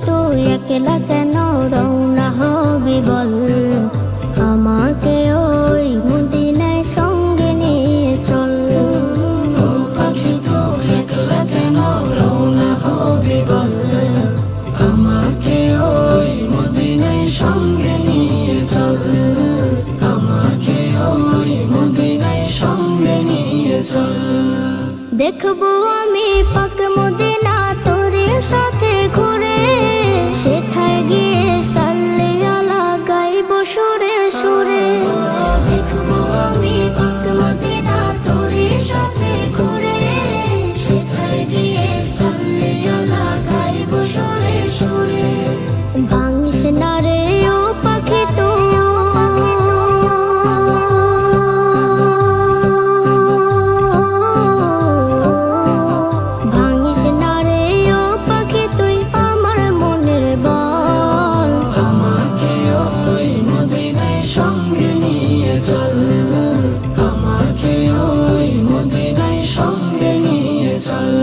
তুই একলা কেন রওনা হবি বল, আমাকে ওই মদিনায় সঙ্গে নিয়ে চল। ও পাখি তুই একলা কেন রওনা হবি বল, আমাকে ওই মদিনায় সঙ্গে নিয়ে চল, আমাকে ওই মদিনায় সঙ্গে নিয়ে চল। দেখবো আমি পাক মদিনা তোর সাথে ঘুরে, সেথায় গিয়ে সাল্লি আলা গাইব সুরে সুরে। দেখবো আমি পাক মদিনা তোর সাথে ঘুরে, সেথায় গিয়ে সাল্লি আলা গাইব সুরে সুরে। ভাঙিস না রে ও পাখি তুই, আমাকে ওই মদিনায় সঙ্গে নিয়ে চল।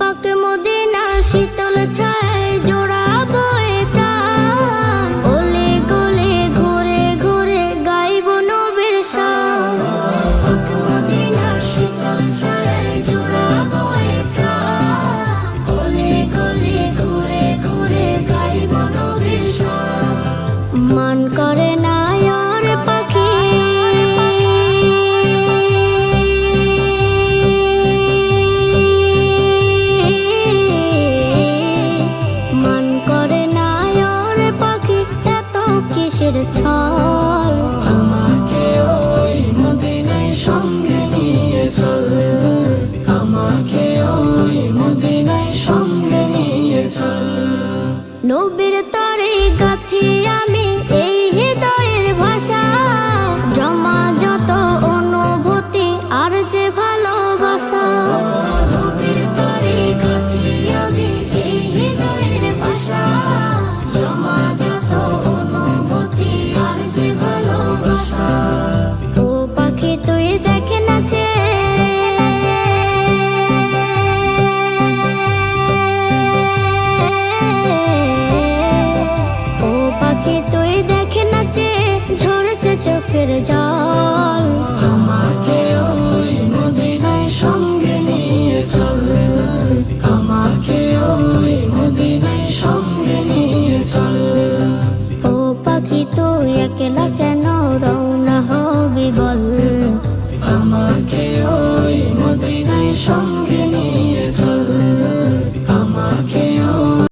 পাক মদিনা শীতল ছায় জোড়াবো এ প্রাণ, ওলে গলে ঘুরে ঘুরে গাইব নবীর শান। পাক মদিনা শীতল ছায় জোড়াবো এ প্রাণ, ওলে গলে ঘুরে ঘুরে গাইব নবীর শান। মান করে না ছল, আমাকে ওই মদিনায় সঙ্গে নিয়ে চল, আমাকে ওই মদিনায় সঙ্গে নিয়ে চল। নবীর তরে গাথি আমি এই হৃদয়ের ভাষা, জমা যত অনুভূতি আর যে ভালোবাসা। নবীর তরে গাথি আমি এই হৃদয়ের ভাষা, জমা যত অনুভূতি আর যে ভালোবাসা। ও পাখি তুই দেখে নাচে, ও পাখি তুই দেখে নাচে, ঝরেছে চোখের জল।